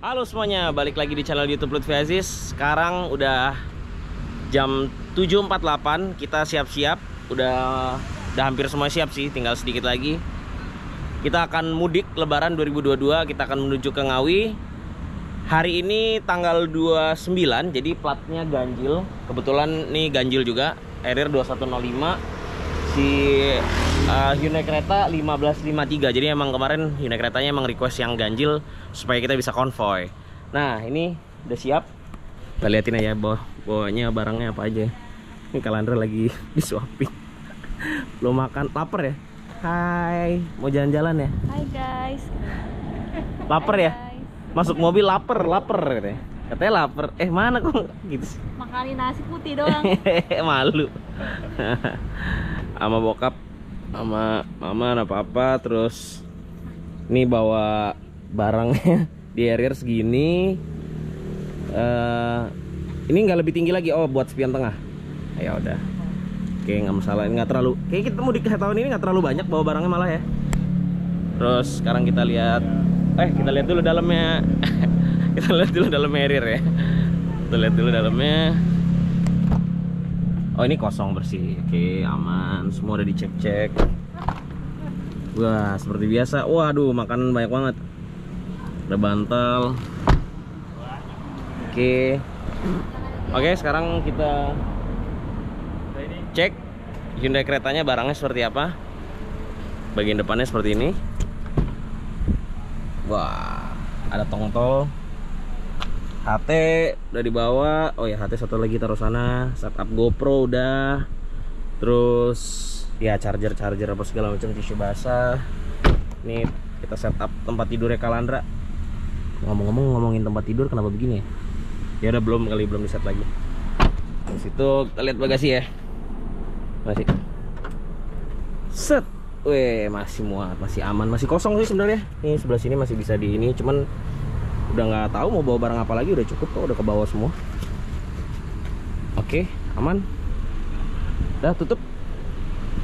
Halo semuanya, balik lagi di channel YouTube Lutfi Aziz. Sekarang udah jam 7.48, kita siap-siap. Udah hampir semua siap sih, tinggal sedikit lagi. Kita akan mudik lebaran 2022, kita akan menuju ke Ngawi. Hari ini tanggal 29, jadi platnya ganjil. Kebetulan nih ganjil juga, RR 2105. Si Hyundai Creta 1553. Jadi emang kemarin Hyundai Cretanya emang request yang ganjil supaya kita bisa konvoy. Nah, ini udah siap. Kita liatin aja bawanya barangnya apa aja. Ini Kalandra lagi disuapin. Belum makan, lapar ya? Hai, mau jalan-jalan ya? Hai guys. Lapar ya? Masuk mobil lapar katanya. Katanya lapar. Mana kok gitu sih? Makanin nasi putih doang. Malu. Sama bokap, sama mama, sama papa. Terus ini bawa barangnya di area segini. Ini nggak lebih tinggi lagi. Oh, buat spion tengah. Ya udah. Oke, nggak masalah. Nggak terlalu. Kayak kita mudik tahun ini nggak terlalu banyak bawa barangnya malah ya. Terus sekarang kita lihat. Kita lihat dulu dalamnya. Kita lihat dulu dalamnya area ya. Kita lihat dulu dalamnya. Oh, ini kosong bersih. Oke, aman. Semua udah dicek-cek. Wah, seperti biasa. Waduh, makanan banyak banget. Ada bantal. Oke, sekarang kita cek Hyundai Cretanya barangnya seperti apa. Bagian depannya seperti ini. Wah, ada tongtol. HT udah dibawa. Oh ya, HT satu lagi taruh sana. Setup GoPro udah. Terus ya charger apa segala macam, tisu basah. Nih kita setup tempat tidurnya Kalandra. Ngomongin tempat tidur kenapa begini ya? Ya udah belum di set lagi. Di situ kita lihat bagasi ya. Masih. Set. Weh, masih muat, masih aman, masih kosong sih sebenarnya. Nih sebelah sini masih bisa di ini, cuman udah nggak tahu mau bawa barang apa lagi. Udah cukup kok, udah ke bawah semua. Oke, aman. Udah tutup.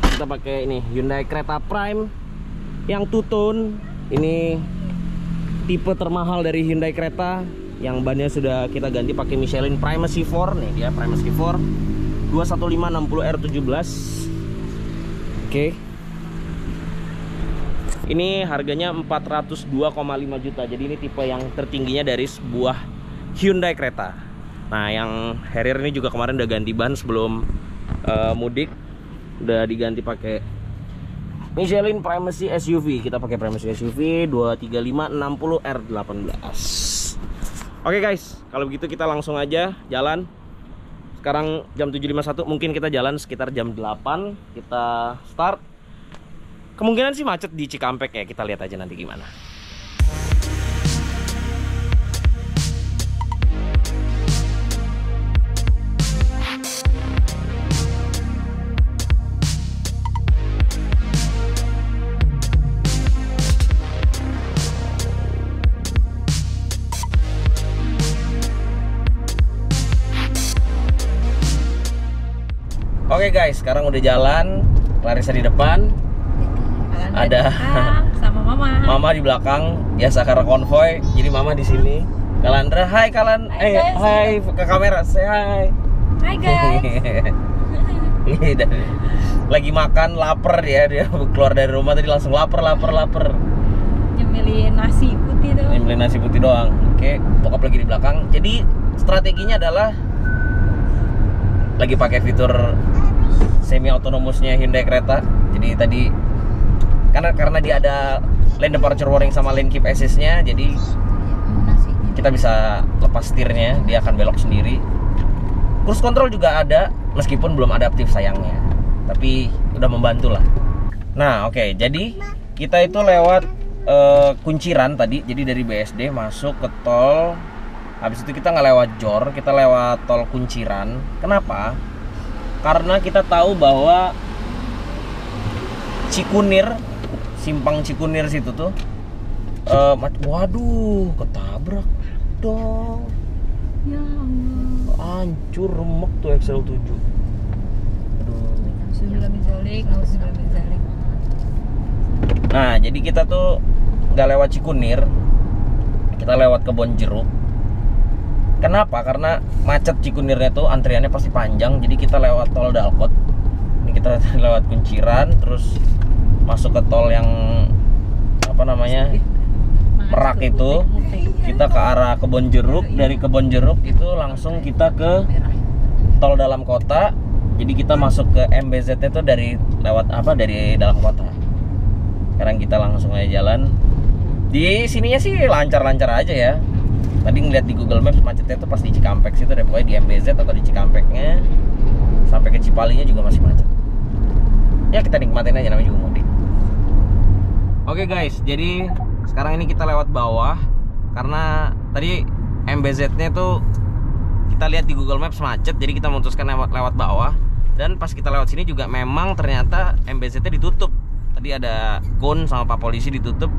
Kita pakai ini Hyundai Creta Prime yang two-tone. Ini tipe termahal dari Hyundai Creta, yang bannya sudah kita ganti pakai Michelin Primacy 4. Nih dia Primacy 4 21560R17. Oke. Ini harganya 402,5 juta. Jadi ini tipe yang tertingginya dari sebuah Hyundai Creta. Nah, yang Harrier ini juga kemarin udah ganti ban sebelum mudik. Udah diganti pakai Michelin Primacy SUV. Kita pakai Primacy SUV 23560R18. Oke guys, kalau begitu kita langsung aja jalan. Sekarang jam 7.51, mungkin kita jalan sekitar jam 8. Kita start. Kemungkinan sih macet di Cikampek ya, kita lihat aja nanti gimana. Oke guys, sekarang udah jalan. Clarissa di depan. Ada sama mama di belakang, biasa karena konvoy. Jadi mama di sini. Kalandra, hai Kalan. Hai ke kamera, say hai. Hai guys. Lagi makan, lapar dia keluar dari rumah tadi langsung lapar. Nyemilin nasi putih doang. Oke, bokap lagi di belakang. Jadi strateginya adalah lagi pakai fitur semi autonomousnya Hyundai Creta. Jadi tadi karena dia ada lane departure warning sama lane keep assist-nya, jadi kita bisa lepas setirnya, dia akan belok sendiri. Cruise control juga ada, meskipun belum adaptif sayangnya, tapi udah membantu lah. Nah oke, jadi kita itu lewat Kunciran tadi. Jadi dari BSD masuk ke tol. Habis itu kita nggak lewat Jor, kita lewat tol Kunciran. Kenapa? Karena kita tahu bahwa Cikunir, simpang Cikunir situ tuh waduh, ketabrak dong. Ya Allah. Hancur, remek tuh XL7. Nah, jadi kita tuh nggak lewat Cikunir, kita lewat kebun jeruk. Kenapa? Karena macet Cikunirnya tuh antriannya pasti panjang. Jadi kita lewat tol Dalkot. Ini kita lewat Kunciran, terus masuk ke tol yang apa namanya, Merak itu. Kita ke arah kebun jeruk. Dari kebun jeruk itu langsung kita ke tol dalam kota. Jadi kita masuk ke MBZ itu dari lewat apa, dari dalam kota. Sekarang kita langsung aja jalan. Di sininya sih lancar-lancar aja ya. Tadi ngeliat di Google Maps macetnya tuh pas di Cikampek situ deh, pokoknya di MBZ atau di Cikampeknya sampai ke Cipalinya juga masih macet. Ya kita nikmatin aja, namanya juga mudik. Oke guys, jadi sekarang ini kita lewat bawah karena tadi MBZ-nya tuh kita lihat di Google Maps macet, jadi kita memutuskan lewat bawah. Dan pas kita lewat sini juga memang ternyata MBZ-nya ditutup. Tadi ada kon sama Pak Polisi ditutup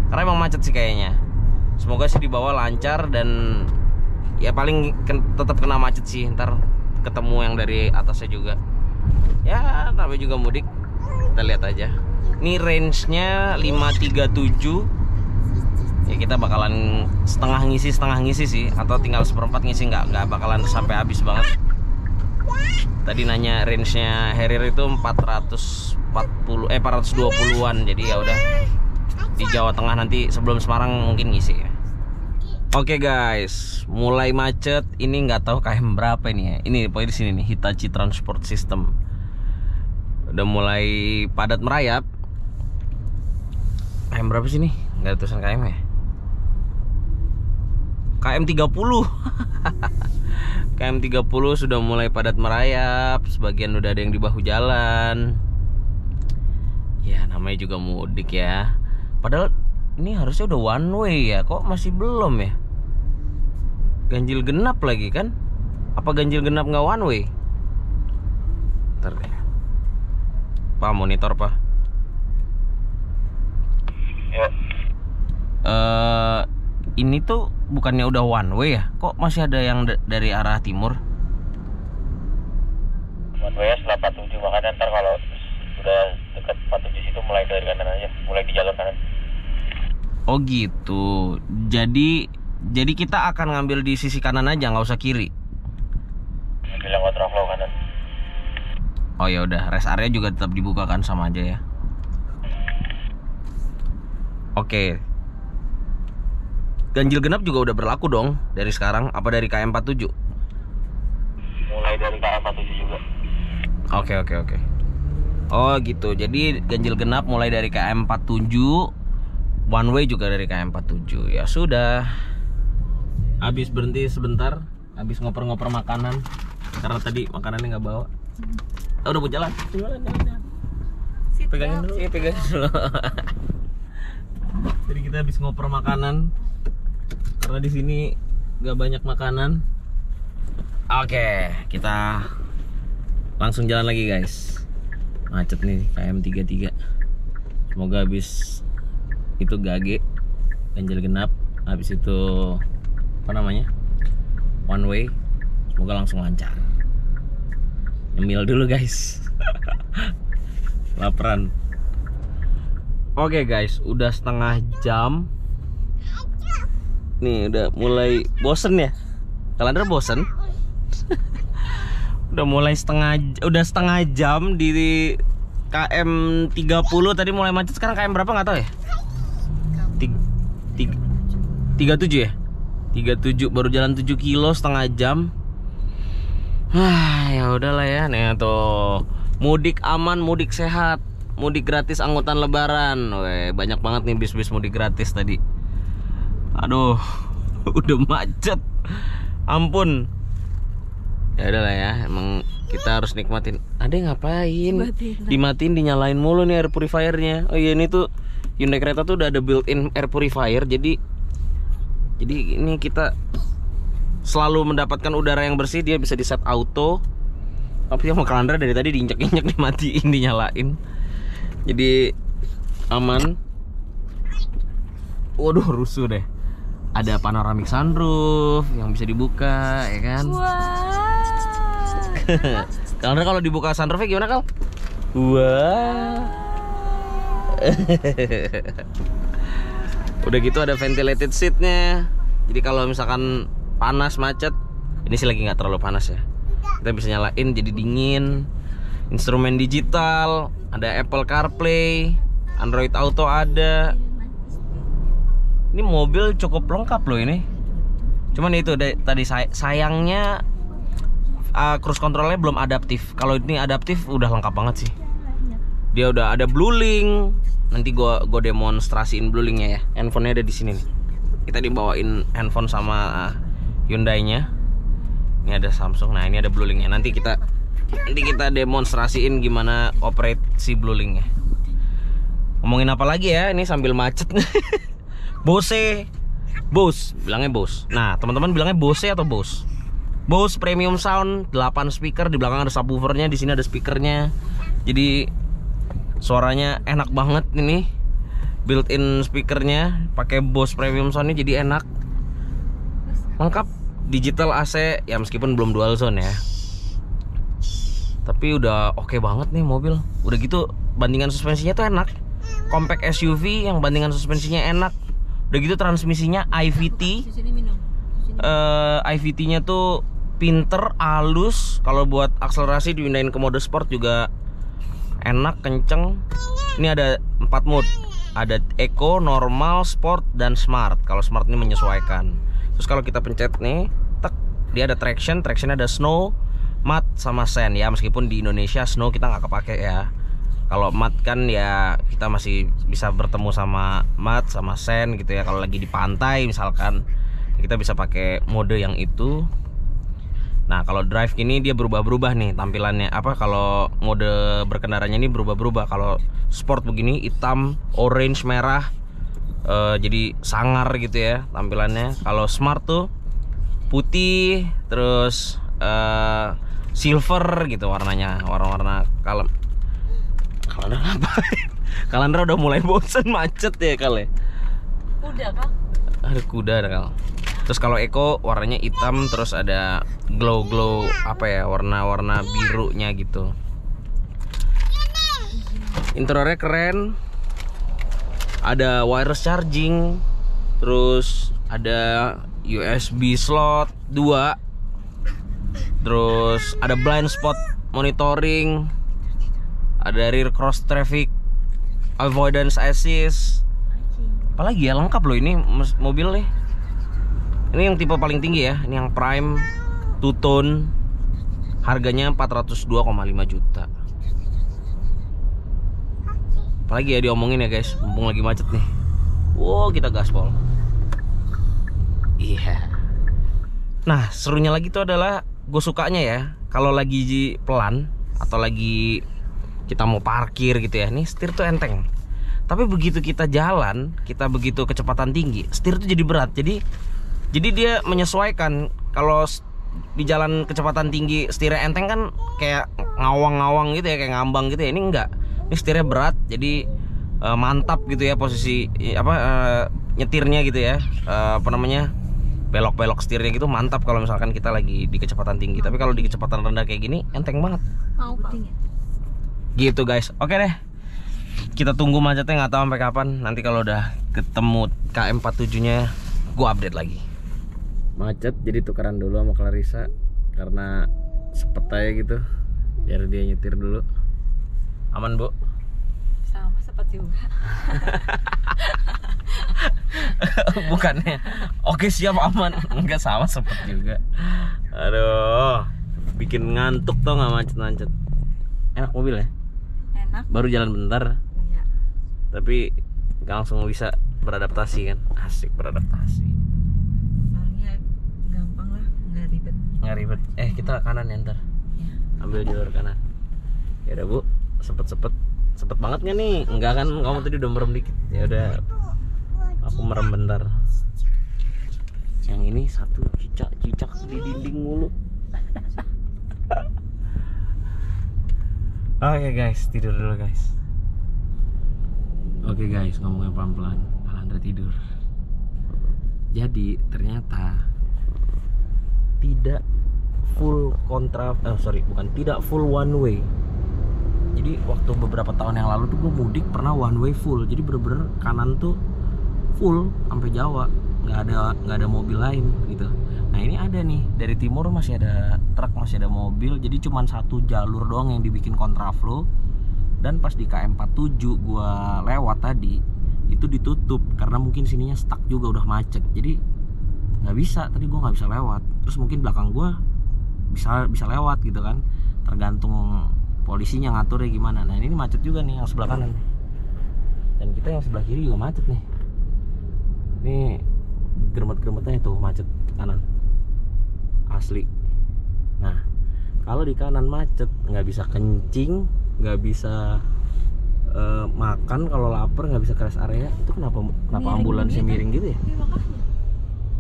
karena emang macet sih kayaknya. Semoga sih di bawah lancar dan ya paling tetap kena macet sih. Ntar ketemu yang dari atasnya juga. Ya namanya juga mudik. Kita lihat aja. Ini range-nya 537. Ya kita bakalan setengah ngisi sih, atau tinggal seperempat ngisi, nggak bakalan sampai habis banget. Tadi nanya range-nya Harrier itu 420-an. Jadi ya udah di Jawa Tengah nanti sebelum Semarang mungkin ngisi ya. Oke guys, mulai macet. Ini nggak tahu KM berapa ini ya. Ini pokoknya di sini nih, Hitachi Transport System. Udah mulai padat merayap. KM berapa sih nih? Nggak ada tulisan KM ya. KM 30. KM 30 sudah mulai padat merayap. Sebagian udah ada yang di bahu jalan. Ya namanya juga mudik ya. Padahal ini harusnya udah one way ya, kok masih belum ya? Ganjil genap lagi kan? Apa ganjil genap nggak one way? Ntar deh. Pak, monitor Pak. Ya. Ini tuh bukannya udah one way ya? Kok masih ada yang dari arah timur? One way setelah 47, makanya ntar kalau udah dekat 47 situ mulai dari kanan aja, mulai di jalur kanan. Oh gitu. Jadi kita akan ngambil di sisi kanan aja, nggak usah kiri. Ambil yang kontraflow kanan. Oh ya udah, rest area juga tetap dibuka kan, sama aja ya. Oke. Ganjil genap juga udah berlaku dong dari sekarang, apa dari KM 47? Mulai dari KM 47 juga. Oke. Oh gitu. Jadi ganjil genap mulai dari KM 47. One way juga dari KM 47. Ya sudah. Habis berhenti sebentar, habis ngoper-ngoper makanan karena tadi makanannya nggak bawa. Udah mau jalan. Jalan. Pegangin dulu. Pegangin dulu. Jadi kita habis ngoper makanan karena di sini nggak banyak makanan. Oke, kita langsung jalan lagi guys. Macet nih KM 33. Semoga habis itu gage ganjil genap, habis itu apa namanya, one way, semoga langsung lancar. Nyemil dulu guys. Laparan. Oke guys, udah setengah jam nih, udah mulai bosen ya. Kalian bosen? Udah setengah jam di KM 30 tadi mulai macet. Sekarang KM berapa nggak tahu ya. 37 ya? 37, baru jalan 7 kilo setengah jam. Ya udahlah ya. Nih tuh, mudik aman, mudik sehat, mudik gratis angkutan lebaran. Weh, banyak banget nih bis-bis mudik gratis tadi. Aduh, udah macet. Ampun. Ya udahlah ya, emang kita harus nikmatin. Ada yang ngapain? Dimatiin, dinyalain mulu nih air purifiernya. Oh iya, ini tuh Hyundai Creta tuh udah ada built-in air purifier. Jadi ini kita selalu mendapatkan udara yang bersih. Dia bisa di set auto. Tapi sama Kalandra dari tadi diinjak-injak, dimatiin, dinyalain. Jadi aman. Waduh, rusuh deh. Ada panoramic sunroof yang bisa dibuka, ya kan? Wah. Kalandra kalau dibuka sunroofnya gimana, Kal? Wah. Udah gitu ada ventilated seatnya. Jadi kalau misalkan panas macet, ini sih lagi nggak terlalu panas ya. Kita bisa nyalain jadi dingin. Instrumen digital, ada Apple CarPlay, Android Auto ada. Ini mobil cukup lengkap loh ini. Cuman itu tadi sayangnya cruise controlnya belum adaptif. Kalau ini adaptif udah lengkap banget sih. Dia udah ada Blue Link. Nanti gue demonstrasiin Blue Link-nya ya. Handphonenya ada di sini nih. Kita dibawain handphone sama Hyundai-nya. Ini ada Samsung. Nah, ini ada Blue Link-nya. Nanti kita demonstrasiin gimana operate si Blue Link-nya. Ngomongin apa lagi ya? Ini sambil macet. Bose, bilangnya Bose. Nah, teman-teman bilangnya Bose atau Bose? Bose Premium Sound, 8 speaker, di belakang ada subwoofernya, di sini ada speakernya. Jadi suaranya enak banget ini. Built-in speakernya pakai Bose Premium Sound ini jadi enak. Lengkap, digital AC ya meskipun belum dual zone ya. Tapi udah oke banget nih mobil. Udah gitu bandingan suspensinya tuh enak. Compact SUV yang bandingan suspensinya enak. Udah gitu transmisinya IVT. IVT-nya tuh pinter, halus. Kalau buat akselerasi dipindahin ke mode sport juga enak, kenceng. Ini ada 4 mode. Ada Eco, Normal, Sport, dan Smart. Kalau Smart ini menyesuaikan. Terus kalau kita pencet nih, tek, dia ada traction. Tractionnya ada Snow, Mud, sama Sand ya. Meskipun di Indonesia Snow kita nggak kepake ya. Kalau mud kan ya kita masih bisa bertemu sama mud sama sand gitu ya. Kalau lagi di pantai misalkan kita bisa pakai mode yang itu. Nah kalau drive gini dia berubah-berubah nih tampilannya. Kalau mode berkendaranya ini berubah-berubah. Kalau sport begini hitam, orange, merah, jadi sangar gitu ya tampilannya. Kalau smart tuh putih, terus silver gitu warnanya, warna-warna kalem. Kalandra ngapain? Kalandra udah mulai bosen macet ya kali. Kuda kan? Ada kuda ada kal. Terus kalau Eco warnanya hitam, terus ada glow apa ya, warna-warna birunya gitu. Interiornya keren. Ada wireless charging. Terus ada USB slot 2. Terus ada blind spot monitoring. Ada rear cross traffic avoidance assist. Apalagi ya, lengkap loh ini mobil nih. Ini yang tipe paling tinggi ya. Ini yang prime two tone. Harganya 402,5 juta. Apalagi ya diomongin ya guys, mumpung lagi macet nih. Wow, kita gaspol. Iya. Nah, serunya lagi tuh adalah gue sukanya ya kalau lagi pelan atau lagi kita mau parkir gitu ya, nih setir tuh enteng. Tapi begitu kita jalan, kita begitu kecepatan tinggi, setir tuh jadi berat. Jadi dia menyesuaikan. Kalau di jalan kecepatan tinggi setirnya enteng kan kayak ngawang-ngawang gitu ya, kayak ngambang gitu ya. Ini enggak. Ini setirnya berat, jadi mantap gitu ya posisi nyetirnya gitu ya. Belok-belok setirnya gitu mantap kalau misalkan kita lagi di kecepatan tinggi. Tapi kalau di kecepatan rendah kayak gini enteng banget. Mau puting ya? Gitu guys, oke deh. Kita tunggu macetnya nggak tahu sampai kapan. Nanti kalau udah ketemu KM47 nya gue update lagi. Macet jadi tukeran dulu sama Clarissa karena sepet aja gitu, biar dia nyetir dulu. Aman bu? Sama sepet juga. Bukannya oke siap aman, enggak, sama sepet juga. Aduh, bikin ngantuk tau nggak macet-macet. Enak mobil ya? Enak. Baru jalan bentar, Iya. tapi nggak langsung bisa beradaptasi kan? Asik beradaptasi. Soalnya gampang lah, nggak ribet. Nggak ribet. Kita kanan ya ntar. Ya. Ambil jalur kanan. Ya udah bu, sepet banget nggak nih? Enggak kan? Kamu tadi udah merem dikit. Ya udah, aku merem bentar. Yang ini satu cicak di dinding mulu. Oke guys, tidur dulu guys. Oke guys, ngomongnya pelan-pelan. Kalandra tidur. Jadi ternyata tidak full tidak full one way. Jadi waktu beberapa tahun yang lalu tuh gue mudik pernah one way full. Jadi bener-bener kanan tuh full sampai Jawa. nggak ada mobil lain gitu. Nah ini ada nih, dari timur masih ada truk, masih ada mobil, jadi cuma satu jalur doang yang dibikin kontraflow. Dan pas di KM 47 gua lewat tadi itu ditutup karena mungkin sininya stuck juga, udah macet, jadi nggak bisa, tadi gua nggak bisa lewat. Terus mungkin belakang gua bisa lewat gitu kan, tergantung polisinya ngaturnya gimana. Nah ini macet juga nih yang sebelah kanan, dan kita yang sebelah kiri juga macet nih. Ini geremet-geremetnya tuh macet kanan asli. Nah kalau di kanan macet, nggak bisa kencing, nggak bisa makan, kalau lapar nggak bisa ke rest area. Itu kenapa ambulansnya miring gitu ya?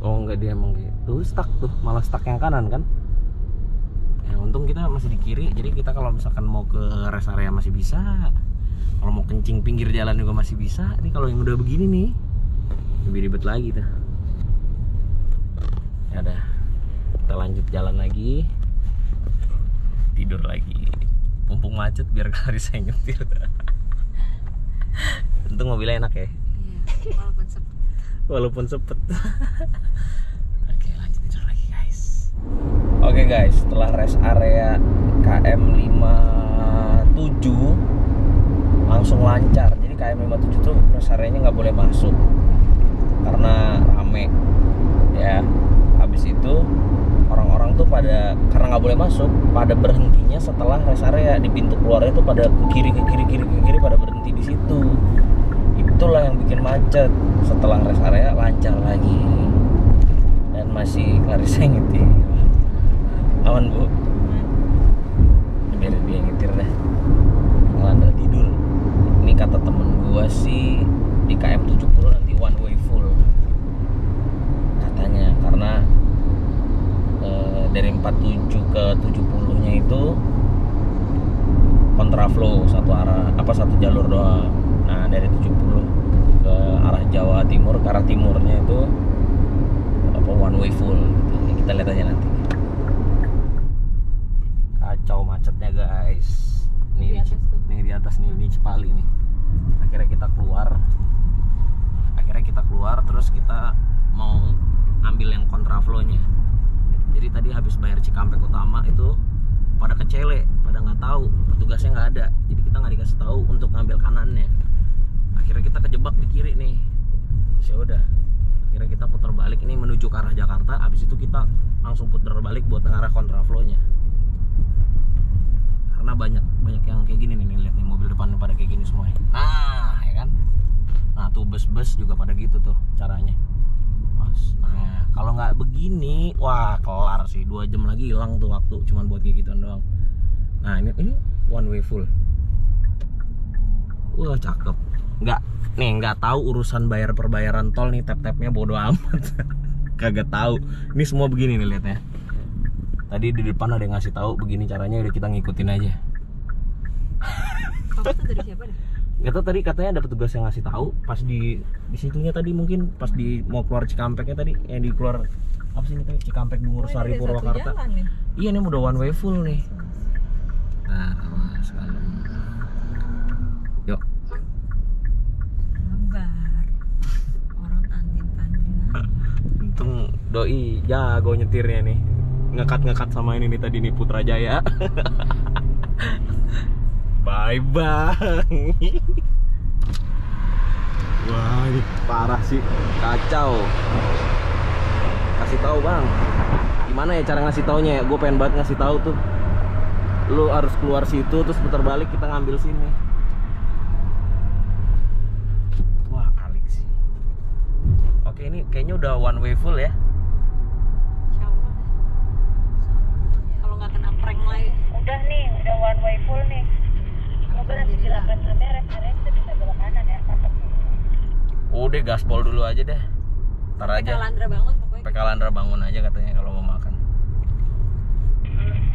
Oh enggak, dia emang gitu, stuck tuh, malah stuck yang kanan kan. Ya untung kita masih di kiri, jadi kita kalau misalkan mau ke rest area masih bisa, kalau mau kencing pinggir jalan juga masih bisa. Ini kalau yang udah begini nih lebih ribet lagi tuh. Ya udah, kita lanjut jalan lagi, tidur lagi, mumpung macet biar Clarissa yang nyetir. Untung mobilnya enak ya. Iya, walaupun sepet. Oke, lanjut tidur lagi guys. Oke guys, setelah rest area KM 57 langsung lancar. Jadi KM 57 tuh rest areanya nggak boleh masuk karena rame ya. Habis itu orang-orang tuh pada, karena nggak boleh masuk, pada berhentinya setelah rest area. Di pintu keluarnya tuh pada ke kiri pada berhenti di situ. Itulah yang bikin macet. Setelah rest area lancar lagi, dan masih Clarissa yang nyetir. Aman bu? Biar dia yang nyetir deh, ngelandar tidur. Ini kata temen gua sih di KM 70 nanti one way full katanya, karena dari 47 ke 70 nya itu kontraflow satu arah, satu jalur doang. Nah dari 70 ke arah Jawa Timur, ke arah timurnya itu one way full gitu. Kita lihat aja nanti. Kacau macetnya guys. Nih di atas nih, ini Cipali nih. Akhirnya kita keluar, terus kita mau ambil yang kontraflow-nya. Jadi tadi habis bayar Cikampek Utama itu pada kecele, pada nggak tahu, petugasnya nggak ada. Jadi kita nggak dikasih tahu untuk ngambil kanannya. Akhirnya kita kejebak di kiri nih. Terus ya udah, akhirnya kita putar balik ini menuju ke arah Jakarta. Habis itu kita langsung putar balik buat ngarah kontraflow-nya. Karena banyak yang kayak gini nih, lihat nih, mobil depan pada kayak gini semuanya. Nah, ya kan? Nah, tuh bus-bus juga pada gitu tuh caranya. Nah, kalau nggak begini, wah kelar sih, 2 jam lagi hilang tuh waktu, cuman buat kayak gituan doang. Nah, ini one way full. Wah, cakep. Nggak tahu urusan perbayaran tol nih, tap-tapnya bodo amat. Kagak tahu. Ini semua begini nih lihatnya. Tadi di depan ada yang ngasih tahu begini caranya, udah kita ngikutin aja. Kamu tuh dari siapa deh? Gak tau, tadi katanya ada petugas yang ngasih tahu pas di situnya tadi, mungkin pas di mau keluar Cikampeknya tadi, yang di keluar apa sih ini tadi, Cikampek Bungur Sari Purwakarta. Iya, ini udah one way full nih. Nah, awas kalau. Yuk. Sabar. Orang tantin. Untung doi jago nyetirnya nih. Ngekat sama ini nih tadi nih, Putrajaya. Bye bang. Wah ini parah sih, kacau. Kasih tahu bang, gimana ya cara ngasih taunya ya? Gue pengen banget ngasih tahu tuh. Lu harus keluar situ terus putar balik, kita ngambil sini. Wah alik sih. Oke, ini kayaknya udah one way full ya. Insyaallah. Kalau nggak kena prank lagi. Udah nih, udah one way full nih. Mobil nanti silakan sampai rest area kita bisa belok kanan ya. Udah gaspol dulu aja deh. Ntar aja. Landra bangun pokoknya. PK Landra bangun aja katanya kalau mau makan.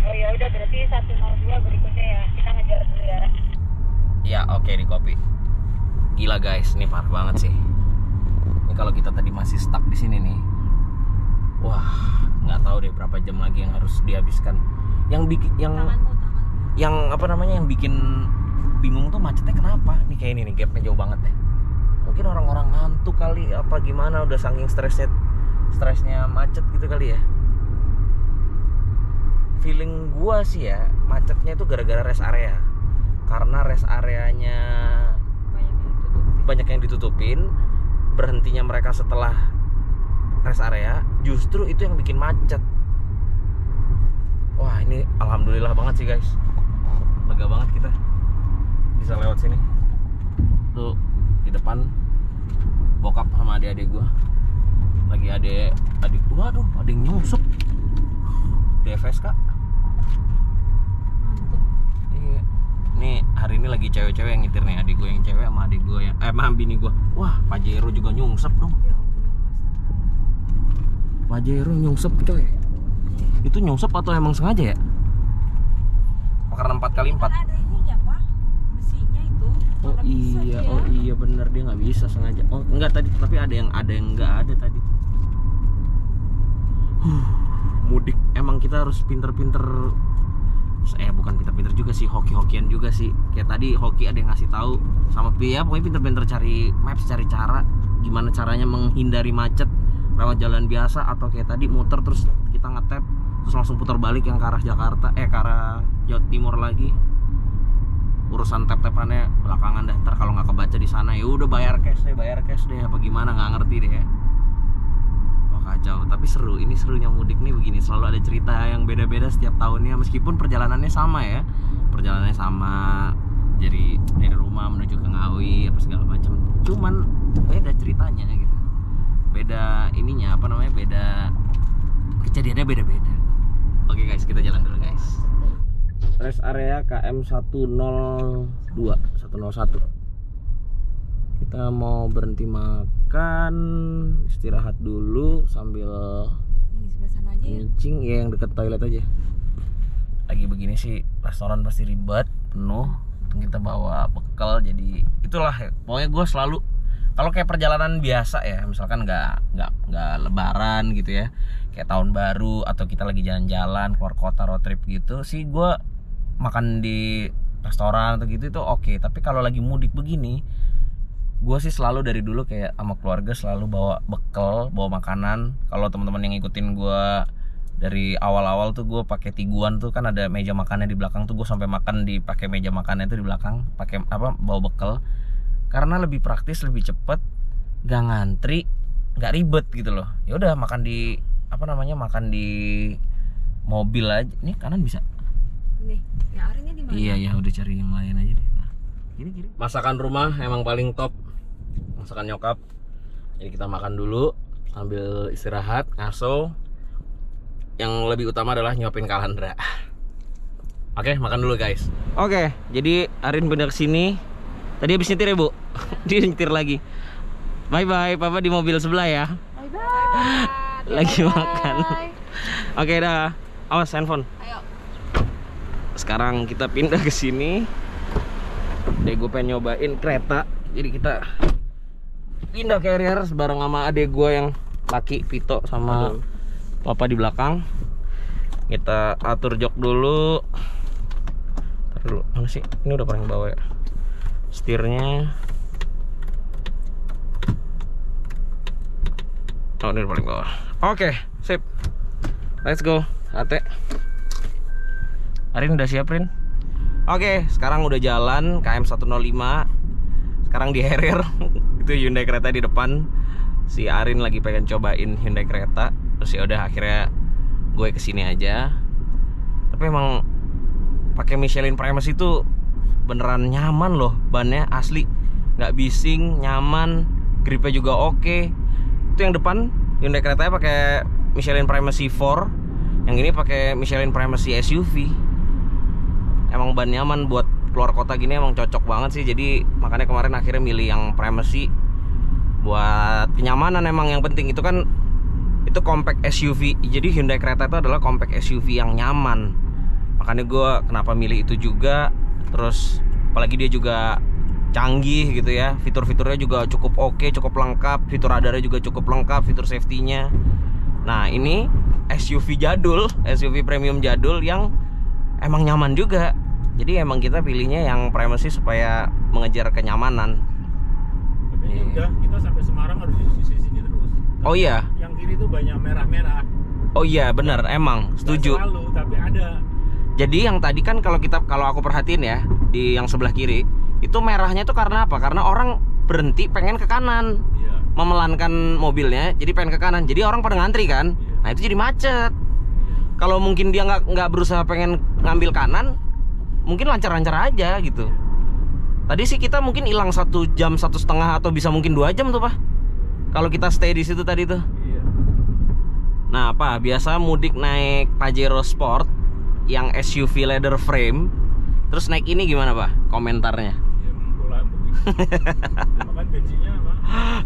Oh ya udah, berarti 102 berikutnya ya. Kita ngejar dulu ya. Ya oke, di kopi. Gila guys, ini parah banget sih. Ini kalau kita tadi masih stuck di sini nih. Wah, nggak tahu deh berapa jam lagi yang harus dihabiskan. Yang bikin bingung tuh macetnya kenapa? Nih kayak ini nih, gapnya jauh banget deh. Mungkin orang-orang ngantuk kali apa gimana, udah saking stresnya macet gitu kali ya. Feeling gua sih ya, macetnya itu gara-gara rest area. Karena rest areanya banyak yang ditutupin, berhentinya mereka setelah rest area, justru itu yang bikin macet. Wah, ini alhamdulillah banget sih guys, lega banget kita bisa lewat sini. Tuh di depan bokap sama adik-adik gua lagi, adik gua, aduh ada yang nyusup DFS kak. Nih hari ini lagi cewek-cewek yang nyetir nih, adik gue yang cewek sama adik gue yang sama bini gue. Wah, Pajero juga nyungsep dong. Pajero nyungsep coy. Itu nyungsep atau emang sengaja ya? Karena 4x4. Ada ininya Pak, besinya itu. Oh iya, oh iya bener, dia nggak bisa sengaja. Oh enggak tadi, tapi ada yang nggak ada tadi. Mudik emang kita harus pinter-pinter. Bukan pinter-pinter juga sih, hoki-hokian juga sih. Kayak tadi hoki ada yang ngasih tahu sama Pia, pokoknya pinter-pinter cari maps, cari cara gimana caranya menghindari macet lewat jalan biasa, atau kayak tadi muter terus kita ngetap terus langsung putar balik yang ke arah Jakarta, ke arah Jawa Timur lagi. Urusan tap-tapannya belakangan dah, ntar kalau nggak kebaca di sana ya udah bayar cash deh apa gimana, nggak ngerti deh ya. Kacau, tapi seru. Ini serunya mudik nih begini, selalu ada cerita yang beda-beda setiap tahunnya, meskipun perjalanannya sama ya. Perjalanannya sama, jadi dari rumah menuju ke Ngawi apa segala macam. Cuman beda ceritanya gitu. Beda ininya, apa namanya? Beda kejadiannya beda-beda. Oke guys, kita jalan dulu guys. Rest area KM 102 101. Kita mau berhenti makan, istirahat dulu sambil Ini sebelah sana aja ya. kencing ya, yang deket toilet aja. Lagi begini sih restoran pasti ribet, penuh. Kita bawa bekal, jadi itulah ya. Pokoknya gue selalu kalau kayak perjalanan biasa ya, misalkan nggak lebaran gitu ya, kayak tahun baru atau kita lagi jalan-jalan keluar kota road trip gitu sih, gue makan di restoran atau gitu itu oke. Tapi kalau lagi mudik begini, gue sih selalu dari dulu kayak sama keluarga selalu bawa bekal, bawa makanan. Kalau teman-teman yang ngikutin gue dari awal-awal tuh, gue pakai Tiguan tuh kan ada meja makannya di belakang tuh, gue sampai makan di pakai meja makannya tuh di belakang, pakai apa, bawa bekal. Karena lebih praktis, lebih cepet, gak ngantri, gak ribet gitu loh. Ya udah makan di apa namanya, makan di mobil aja. Ini kanan bisa. Nih, ya Arinnya di mana? Iya ya, udah cari yang lain aja deh. Nah, gini. Masakan rumah emang paling top. Masakan nyokap. Jadi kita makan dulu sambil istirahat, ngaso. Yang lebih utama adalah nyuapin Kalandra. Oke, makan dulu guys. Oke, jadi Arin pindah ke sini. Tadi habis nyetir ya, Bu? Dia nyetir lagi. Bye-bye, Papa di mobil sebelah ya. Bye-bye. Lagi makan. Oke, dah. Awas handphone. Ayo. Sekarang kita pindah ke sini. Deh, gue pengen nyobain kereta. Jadi kita pindah carrier bareng sama adek gue yang laki, Vito, sama Papa di belakang. Kita atur jok dulu. Ntar dulu, mana sih? Ini udah pernah bawa ya. Setirnya. Oh, ini paling bawah. Oke, sip. Let's go. Ate. Arin udah siap, Rin? Oke, sekarang udah jalan KM 105. Sekarang di Harrier. Itu Hyundai Creta di depan. Si Arin lagi pengen cobain Hyundai Creta. Terus ya udah akhirnya gue kesini aja. Tapi emang pakai Michelin Primus itu beneran nyaman loh, bannya asli, nggak bising, nyaman, gripnya juga oke. Itu yang depan Hyundai Creta pakai Michelin Primus C4, yang ini pakai Michelin Primus C SUV. Emang ban nyaman buat keluar kota gini, emang cocok banget sih. Jadi makanya kemarin akhirnya milih yang Primus C buat kenyamanan. Emang yang penting itu kan itu compact SUV. Jadi Hyundai Creta itu adalah compact SUV yang nyaman. Makanya gue kenapa milih itu juga. Terus apalagi dia juga canggih gitu ya, fitur-fiturnya juga cukup oke, cukup lengkap, fitur radarnya juga cukup lengkap, fitur safety-nya. Nah ini SUV jadul, SUV premium jadul yang emang nyaman juga. Jadi emang kita pilihnya yang Primus supaya mengejar kenyamanan. Ini udah kita sampai Semarang harus di sini terus. Oh iya. Yang kiri tuh banyak merah-merah. Oh iya benar, emang setuju. Nggak selalu, tapi ada. Jadi yang tadi kan kalau aku perhatiin ya di yang sebelah kiri itu merahnya tuh karena apa? Karena orang berhenti pengen ke kanan, Iya. memelankan mobilnya, jadi pengen ke kanan. Jadi orang pada ngantri kan. Iya. Nah itu jadi macet. Kalau mungkin dia nggak berusaha pengen ngambil kanan, mungkin lancar-lancar aja gitu. Tadi sih kita mungkin hilang 1 jam 1,5 atau bisa mungkin 2 jam tuh Pak. Kalau kita stay di situ tadi tuh. Iya. Nah Pak, biasa mudik naik Pajero Sport yang SUV leather frame, terus naik ini gimana Pak? Komentarnya? Iya, empuk. Makan bensinnya mah.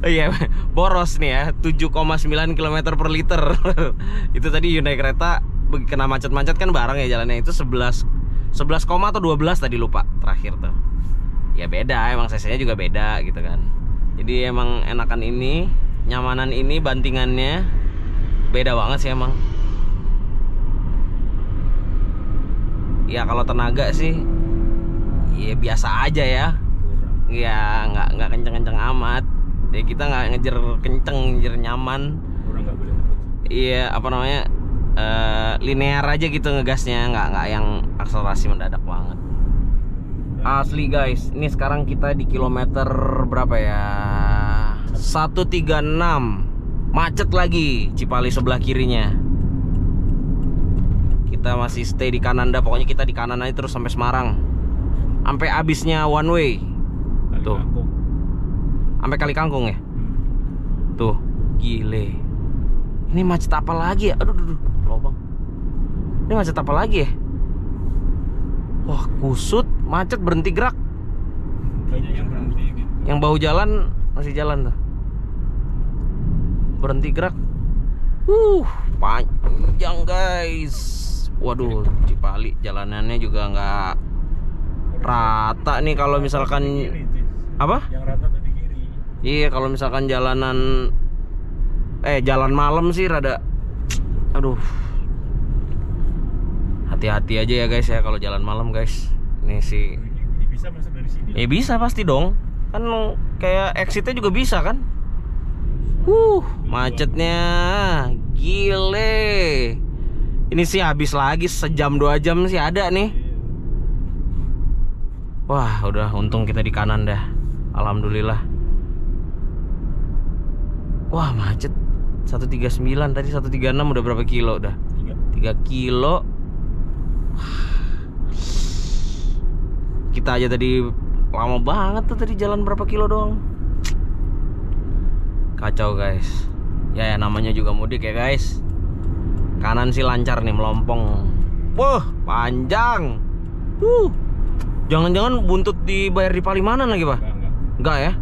Iya, boros nih ya, 7,9 km per liter. Itu tadi Hyundai Creta kena macet-macet kan bareng ya jalannya, itu 11, atau 12 tadi lupa terakhir tuh. Ya beda, emang cc-nya juga beda gitu kan. Jadi emang enakan ini, nyamanan ini, bantingannya beda banget sih emang. Ya kalau tenaga sih ya biasa aja ya. Ya nggak kenceng-kenceng amat. Ya kita nggak ngejer kenceng, ngejer nyaman. Kurang nggak boleh ngebut. Iya apa namanya, linear aja gitu ngegasnya, nggak yang akselerasi mendadak banget. Asli guys, ini sekarang kita di kilometer berapa ya? 136. Macet lagi Cipali sebelah kirinya. Kita masih stay di kanan dah, pokoknya kita di kanan aja terus sampai Semarang. Sampai abisnya one way. Tuh. Sampai Kali Kangkung ya? Tuh, gile. Ini macet apa lagi ya? Aduh, lobang. Ini macet apa lagi ya? Wah, kusut, macet, berhenti gerak. Banyak yang berhenti gitu. Yang bau jalan masih jalan tuh. Berhenti gerak. Panjang guys. Waduh, Cipali jalanannya juga nggak rata nih kalau misalkan apa? Yang rata tuh di kiri. Iya, kalau misalkan jalan malam sih rada aduh. Hati-hati aja ya guys ya kalau jalan malam guys. Ini sih Ini bisa masuk dari sini. ya bisa pasti dong. Kan kayak exitnya juga bisa kan. Macetnya gile. Ini sih habis lagi sejam 2 jam sih ada nih. Wah, udah untung kita di kanan dah. Alhamdulillah. Wah, macet 139, tadi 136 udah berapa kilo dah? 3 kilo. Kita aja tadi lama banget tuh, tadi jalan berapa kilo doang. Kacau guys. Ya namanya juga mudik ya guys. Kanan sih lancar nih, melompong. Wah, panjang. Jangan-jangan buntut dibayar di Palimanan lagi, Pak? Enggak ya?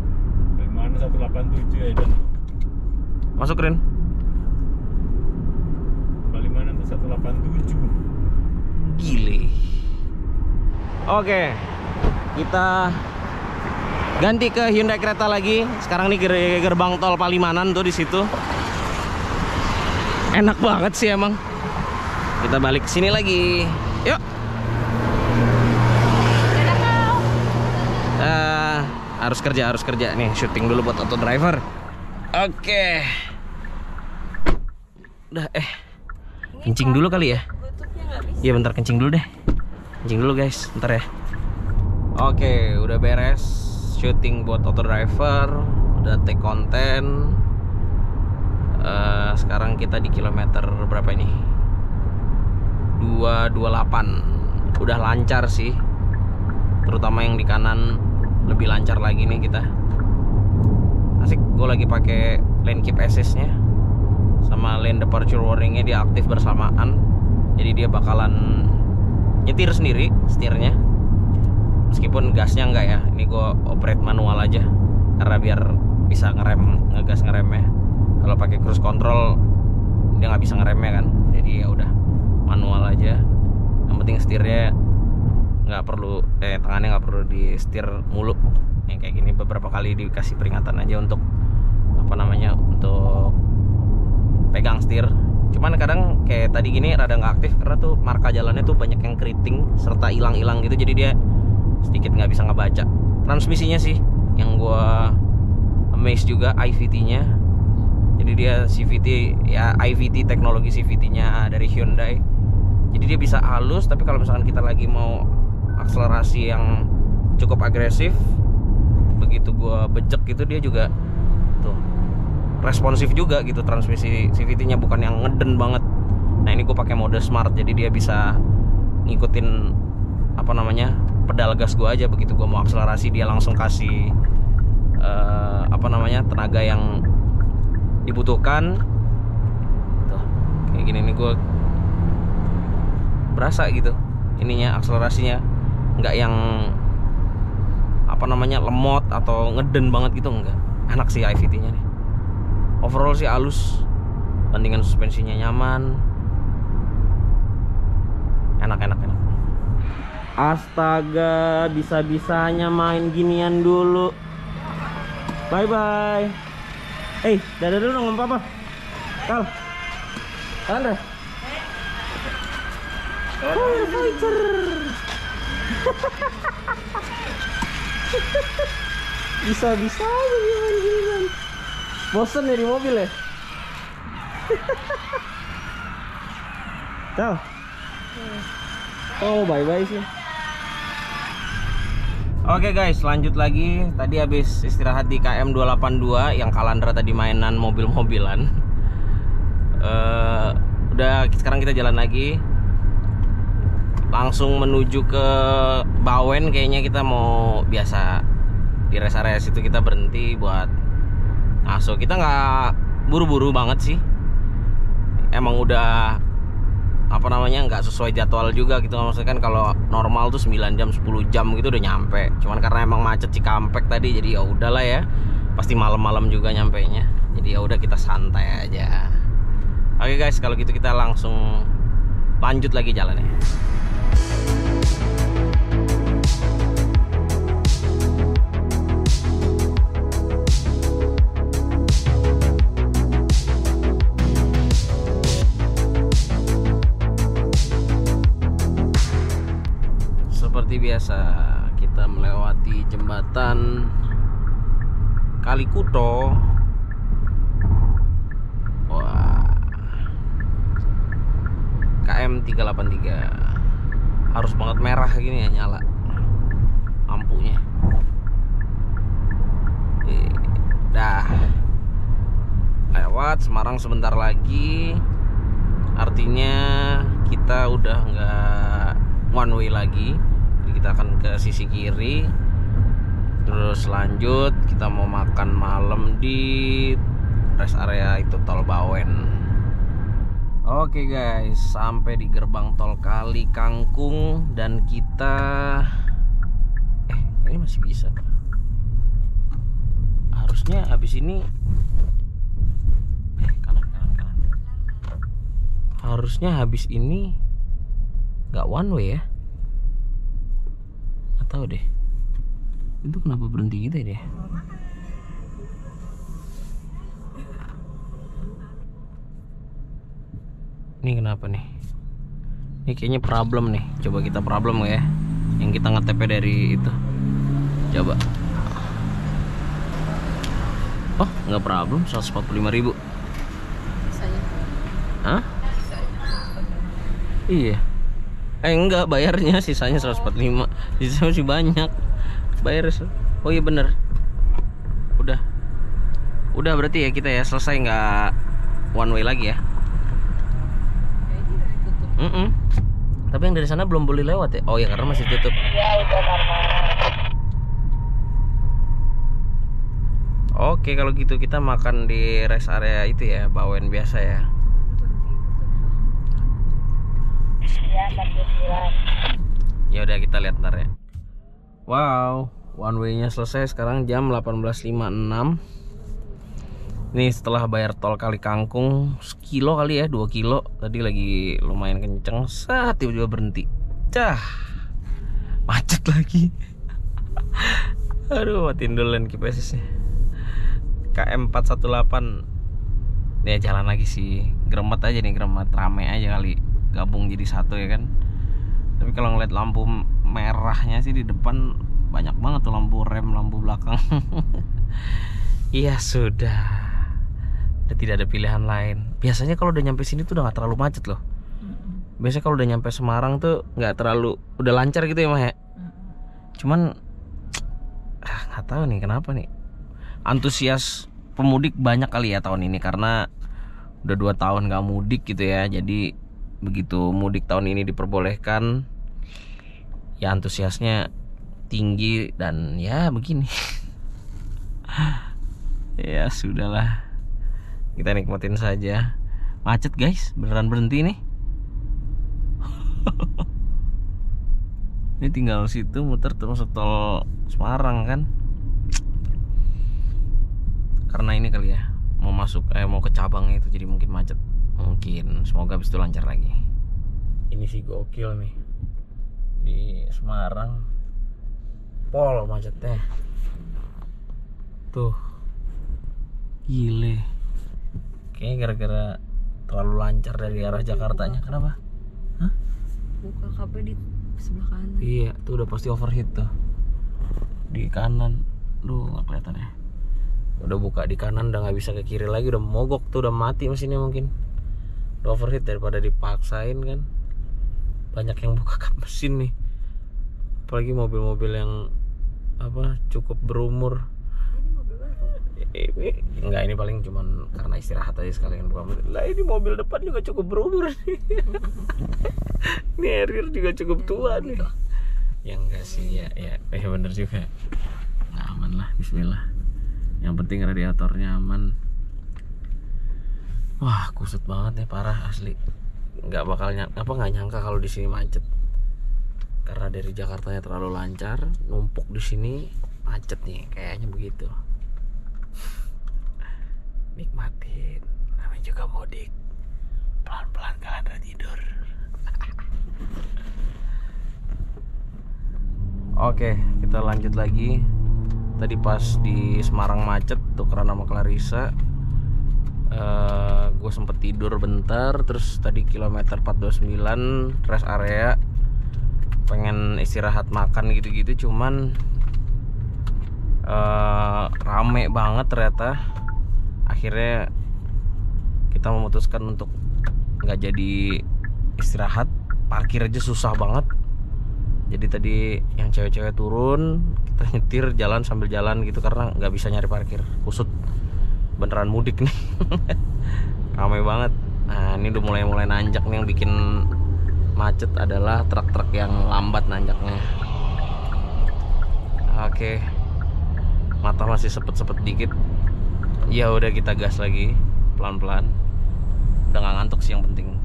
Palimanan 187 ya dan. Masuk Ren. Palimanan tuh 187. Gile. Oke. Kita ganti ke Hyundai Creta lagi. Sekarang nih gerbang tol Palimanan tuh di situ. Enak banget sih emang. Kita balik ke sini lagi. Yuk. Harus kerja nih, syuting dulu buat auto driver. Oke. Udah kencing dulu kali ya. Iya bentar, kencing dulu deh. Kencing dulu guys, bentar ya. Oke, udah beres syuting buat auto driver, udah take konten. Sekarang kita di kilometer berapa ini? 228. Udah lancar sih. Terutama yang di kanan lebih lancar lagi nih kita. Asik, gue lagi pakai lane keep assist-nya sama lane departure warning-nya dia aktif bersamaan. Jadi dia bakalan nyetir sendiri setirnya. Meskipun gasnya enggak ya. Ini gue operate manual aja karena biar bisa ngegas ngeremnya. Kalau pakai cruise control dia nggak bisa ngeremnya kan. Jadi ya udah manual aja. Yang penting setirnya nggak perlu tangannya nggak perlu di setir mulu. Yang kayak gini beberapa kali dikasih peringatan aja untuk untuk pegang setir. Cuman kadang kayak tadi gini rada nggak aktif karena tuh marka jalannya tuh banyak yang keriting serta hilang-hilang gitu, jadi dia sedikit nggak bisa ngebaca. Transmisinya sih yang gua Amaze juga IVT-nya. Jadi dia CVT ya, IVT teknologi CVT-nya dari Hyundai. Jadi dia bisa halus, tapi kalau misalkan kita lagi mau akselerasi yang cukup agresif, begitu gua bejek gitu dia juga tuh responsif juga gitu. Transmisi CVT-nya bukan yang ngeden banget. Nah ini gue pakai mode smart, jadi dia bisa ngikutin apa namanya pedal gas gue aja. Begitu gue mau akselerasi dia langsung kasih apa namanya tenaga yang dibutuhkan. Tuh kayak gini nih gue berasa gitu ininya akselerasinya, nggak yang apa namanya lemot atau ngeden banget gitu, enggak. Enak sih IVT-nya nih. Overall sih halus, bandingan suspensinya nyaman. Enak. Astaga, bisa-bisanya main ginian dulu. Bye-bye. Dadah dulu dong papa. Kal. Andra. Fighter. Bisa-bisanya main ginian. Bosen ya di mobil ya? Kal. Oh bye-bye sih. Oke guys, lanjut lagi. Tadi habis istirahat di KM 282 yang Kalandra tadi mainan mobil-mobilan. Udah sekarang kita jalan lagi. Langsung menuju ke Bawen. Kayaknya kita mau biasa di rest area situ kita berhenti buat ngaso. Kita nggak buru-buru banget sih. Emang udah apa namanya nggak sesuai jadwal juga gitu. Maksudnya kan kalau normal tuh 9 jam 10 jam gitu udah nyampe. Cuman karena emang macet Cikampek tadi, jadi ya udahlah ya. Pasti malam-malam juga nyampenya. Jadi ya udah kita santai aja. Oke guys, kalau gitu kita langsung lanjut lagi jalannya. Seperti biasa kita melewati jembatan Kalikuto. Wah, KM 383 harus banget merah gini ya nyala lampunya. Dah lewat Semarang sebentar lagi, artinya kita udah nggak one way lagi. Kita akan ke sisi kiri, terus lanjut kita mau makan malam di rest area itu tol Bawen. Oke guys, sampai di gerbang tol Kali Kangkung dan kita ini masih bisa. Harusnya habis ini kanan. Harusnya habis ini nggak one way ya. Tahu deh itu kenapa berhenti gitu ya. Ini kenapa nih? Ini kayaknya problem nih. Coba kita problem ya, yang kita nge-tap dari itu. Coba. Oh nggak problem, 145.000. Hah? Iya. Enggak, bayarnya sisanya 145. Sisanya masih banyak. Bayar. Oh iya bener. Udah berarti ya kita ya selesai, nggak one way lagi ya. Tapi yang dari sana belum boleh lewat ya. Oh ya karena masih tutup. Ya udah normal. Oke kalau gitu kita makan di rest area itu ya, Bawen biasa ya. Ya 49. Ya udah kita lihat ntar ya. Wow, one way-nya selesai sekarang jam 18.56. Nih setelah bayar tol Kali Kangkung sekilo kali ya, 2 kilo. Tadi lagi lumayan kenceng, saat tiba-tiba berhenti. Macet lagi. Aduh, matiin dulu GPS-nya. KM 418. Nih jalan lagi sih. Gremet aja nih, gremet rame aja kali. Gabung jadi satu ya kan. Tapi kalau ngeliat lampu merahnya sih di depan banyak banget tuh, lampu rem, lampu belakang. Iya sudah. Udah tidak ada pilihan lain. Biasanya kalau udah nyampe sini tuh udah gak terlalu macet loh. Biasanya kalau udah nyampe Semarang tuh nggak terlalu, udah lancar gitu ya Mah ya. Cuman nggak tahu nih kenapa nih. Antusias pemudik banyak kali ya tahun ini karena udah 2 tahun nggak mudik gitu ya. Jadi begitu mudik tahun ini diperbolehkan, ya antusiasnya tinggi dan ya begini. Ya sudahlah, kita nikmatin saja. Macet guys, beneran berhenti nih. Ini tinggal situ muter terus tol Semarang kan. Karena ini kali ya, mau masuk mau ke cabangnya itu jadi mungkin macet. Mungkin, semoga habis itu lancar lagi. Ini sih gokil nih. Di Semarang pol macetnya. Tuh. Gile. Kayaknya gara-gara terlalu lancar dari arah Jakartanya. Kenapa? Hah? Buka KP di sebelah kanan. Iya, tuh udah pasti overheat tuh. Di kanan. Duh, nggak kelihatan ya. Udah buka di kanan, udah nggak bisa ke kiri lagi, udah mogok tuh, udah mati mesinnya mungkin. Udah overheat daripada dipaksain kan. Banyak yang buka kap mesin nih. Apalagi mobil-mobil yang apa cukup berumur. Ini mobil baru. Enggak, ini paling cuman karena istirahat aja sekalian buka mesin. Lah ini mobil depan juga cukup berumur nih. Ini Harrier juga cukup tua nih. Ya enggak sih, ya bener juga. Nah, aman lah, bismillah. Yang penting radiatornya aman. Wah, kusut banget nih, parah asli. Nggak bakal nggak nyangka kalau di sini macet. Karena dari Jakartanya terlalu lancar, numpuk di sini macet nih, kayaknya begitu. Nikmatin, namanya juga mudik. Pelan-pelan kalian udah tidur. Oke, kita lanjut lagi. Tadi pas di Semarang macet tuh karena sama Clarissa. Gue sempet tidur bentar. Terus tadi kilometer 429 rest area, pengen istirahat makan gitu-gitu. Cuman rame banget ternyata. Akhirnya kita memutuskan untuk gak jadi istirahat. Parkir aja susah banget. Jadi tadi yang cewek-cewek turun, kita nyetir jalan sambil jalan gitu karena nggak bisa nyari parkir. Kusut, beneran mudik nih. Ramai banget. Nah ini udah mulai nanjak nih. Yang bikin macet adalah truk-truk yang lambat nanjaknya. Oke, mata masih sepet-sepet dikit. Ya udah kita gas lagi pelan-pelan. Udah nggak ngantuk sih yang penting.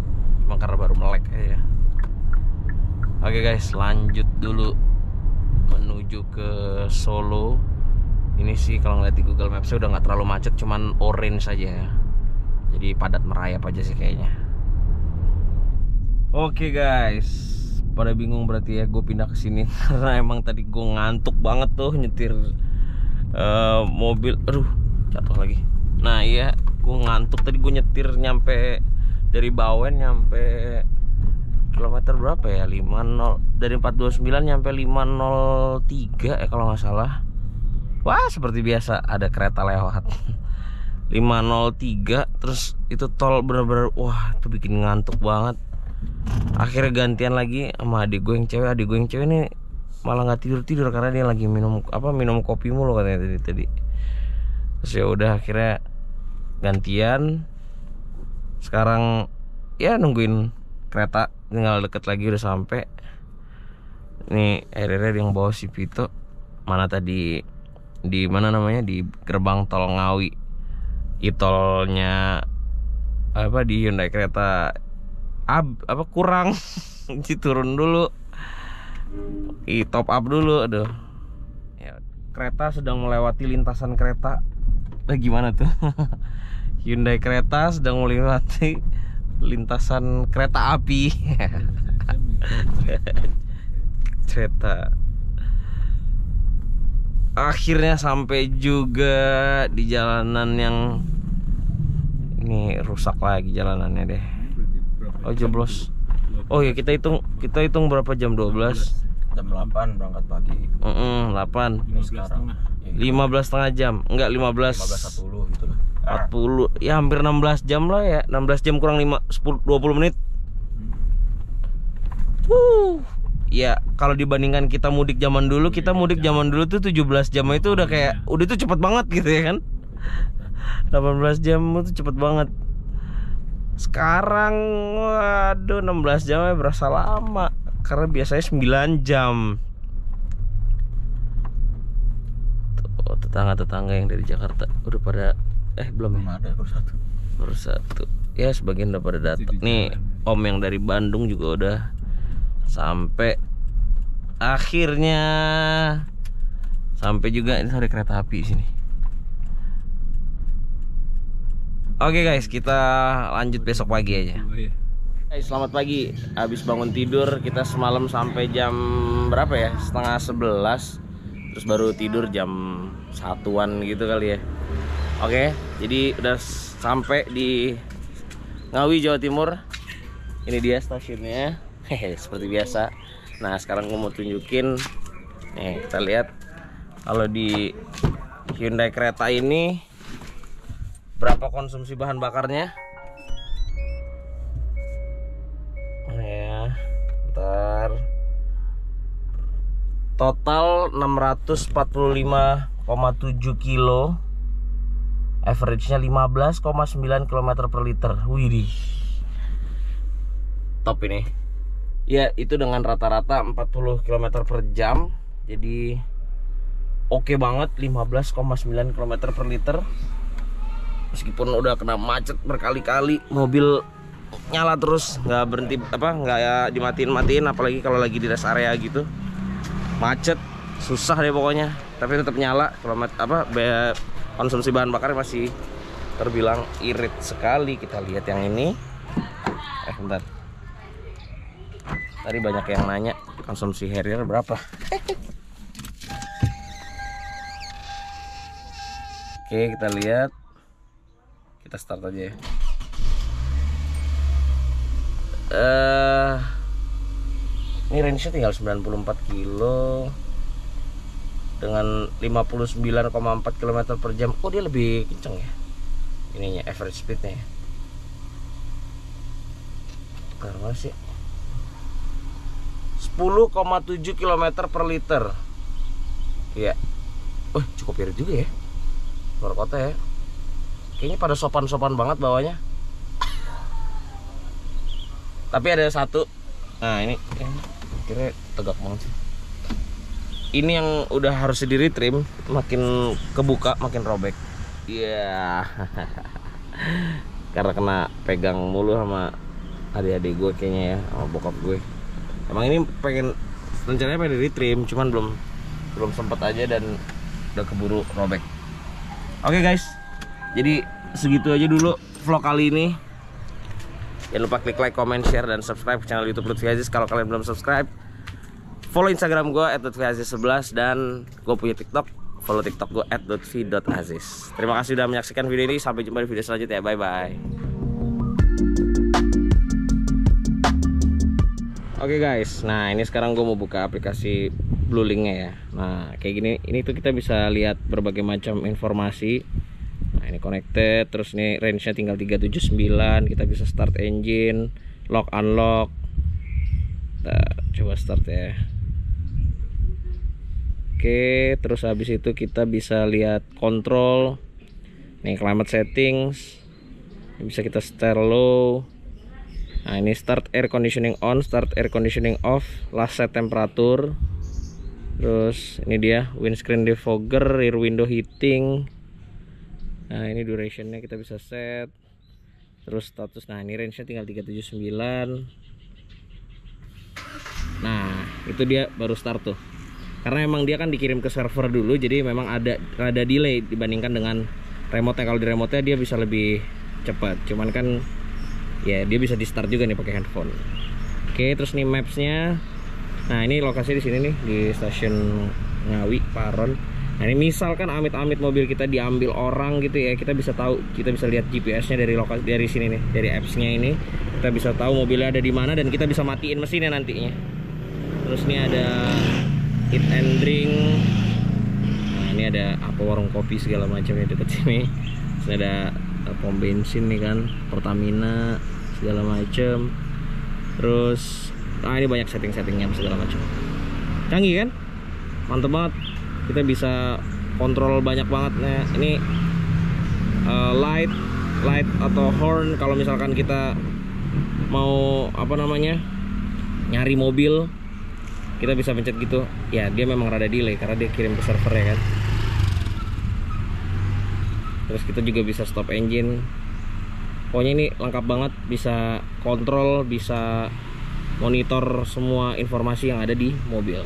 Cuma karena baru melek aja. Oke guys, lanjut dulu menuju ke Solo. Ini sih kalau ngeliat di Google Maps udah nggak terlalu macet, cuman orange saja ya. Jadi padat merayap aja sih kayaknya. Oke guys, pada bingung berarti ya gue pindah ke sini karena emang tadi gue ngantuk banget tuh nyetir mobil. Aduh, jatuh lagi. Nah iya, gue ngantuk tadi, gue nyetir nyampe dari Bawen nyampe kilometer berapa ya, 50 dari 429 nyampe 503 ya kalau nggak salah. Wah, seperti biasa ada kereta lewat. 503, terus itu tol bener-bener, wah itu bikin ngantuk banget. Akhirnya gantian lagi sama adik gue yang cewek. Adik gue yang cewek ini malah nggak tidur karena dia lagi minum kopi mulu katanya tadi. Terus ya udah akhirnya gantian. Sekarang ya nungguin kereta, tinggal deket lagi udah sampai. Nih akhirnya yang bawa si Vito. Mana tadi di mana namanya, di gerbang tol Ngawi. Tolnya apa di Hyundai kereta kurang. Turun dulu. Top up dulu. Aduh. Ya, kereta sedang melewati lintasan kereta. Gimana tuh? Hyundai kereta sedang melewati lintasan kereta api. Kereta. Akhirnya sampai juga di jalanan yang ini rusak lagi jalanannya deh. Oh jeblos. Oh ya kita hitung berapa jam, 12. jam 8 berangkat pagi. 8. Ini sekarang 15,5 jam. Enggak, 15.10 gitu lah. 40. Ya hampir 16 jam lah ya. 16 jam kurang 20 menit. Ya, kalau dibandingkan kita mudik zaman dulu, tuh 17 jam itu udah kayak udah itu cepet banget gitu ya kan. 18 jam itu cepet banget. Sekarang waduh 16 jamnya berasa lama karena biasanya 9 jam. Tuh, tetangga-tetangga yang dari Jakarta udah pada belum ada, baru satu. Ya sebagian udah pada datang. Nih Om yang dari Bandung juga udah sampai. Akhirnya sampai juga. Ini ada kereta api sini. Oke guys, kita lanjut besok pagi aja. Guys, selamat pagi. Habis bangun tidur, kita semalam sampai jam berapa ya? Setengah 11. Terus baru tidur jam 1-an gitu kali ya. Oke, jadi udah sampai di Ngawi, Jawa Timur. Ini dia stasiunnya. Hehe, seperti biasa. Nah, sekarang gue mau tunjukin. Nih, kita lihat kalau di Hyundai Creta ini berapa konsumsi bahan bakarnya. Ya, bentar. Total 645,7 kilo. Average-nya 15,9 km per liter. Widih. Top ini. Ya, itu dengan rata-rata 40 km per jam. Jadi oke banget, 15,9 km per liter. Meskipun udah kena macet berkali-kali, mobil nyala terus, nggak berhenti nggak dimatiin, apalagi kalau lagi di rest area gitu. Macet, susah deh pokoknya. Tapi tetap nyala. Konsumsi bahan bakar masih terbilang irit sekali. Kita lihat yang ini. Bentar. Tadi banyak yang nanya konsumsi Harrier berapa. Oke, kita lihat. Kita start aja ya. Ini range-nya tinggal 94 kilo dengan 59,4 km per jam. Oh, dia lebih kenceng ya ininya, average speednya ya. Berapa sih? 10,7 km per liter. Iya. Cukup irit juga ya. Luar kota ya. Kayaknya pada sopan-sopan banget bawahnya. Tapi ada satu. Nah, ini kira tegak banget sih. Ini yang udah harus di retrim, makin kebuka makin robek. Iya. Karena kena pegang mulu sama adik-adik gue kayaknya ya, sama bokap gue. Emang ini rencananya pengen di retrim, cuman belum sempet aja dan udah keburu robek. Oke guys, jadi segitu aja dulu vlog kali ini. Jangan lupa klik like, comment, share, dan subscribe channel YouTube Lutfi Aziz kalau kalian belum subscribe. Follow Instagram gue @lutfiaziz11 dan gue punya TikTok. Follow TikTok gue @lutfi.aziz. Terima kasih sudah menyaksikan video ini. Sampai jumpa di video selanjutnya. Bye bye. Oke guys, nah ini sekarang gue mau buka aplikasi Bluelink-nya ya. Nah kayak gini, ini tuh kita bisa lihat berbagai macam informasi. Nah ini connected, terus nih range-nya tinggal 379. Kita bisa start engine, lock unlock. Kita coba start ya. Oke, terus habis itu kita bisa lihat kontrol. Nih climate settings. Ini bisa kita setel low. Nah ini start air conditioning on, start air conditioning off, last set temperatur. Terus ini dia windscreen defogger, rear window heating. Nah ini durationnya kita bisa set. Terus status, nah ini range nya tinggal 379. Nah itu dia baru start tuh. Karena emang dia kan dikirim ke server dulu, jadi memang ada delay dibandingkan dengan remote-nya. Kalau di remote-nya dia bisa lebih cepat. Cuman kan ya dia bisa di start juga nih pakai handphone. Oke, terus nih maps-nya. Nah, ini lokasi di sini nih di stasiun Ngawi, Paron. Nah, ini misalkan amit-amit mobil kita diambil orang gitu ya, kita bisa tahu, kita bisa lihat GPS-nya dari lokasi, dari sini nih, dari apps-nya ini. Kita bisa tahu mobilnya ada di mana dan kita bisa matiin mesinnya nantinya. Terus ini ada eat and drink. Nah ini ada apa, warung kopi segala macam ya deket sini. Terus ada pom bensin nih kan, Pertamina segala macam. Terus ini banyak setting-settingnya segala macam. Canggih kan? Mantep banget. Kita bisa kontrol banyak banget. Nah ini light atau horn kalau misalkan kita mau apa namanya nyari mobil, kita bisa pencet gitu. Ya dia memang rada delay karena dia kirim ke server ya kan. Terus kita juga bisa stop engine. Pokoknya ini lengkap banget, bisa kontrol, bisa monitor semua informasi yang ada di mobil.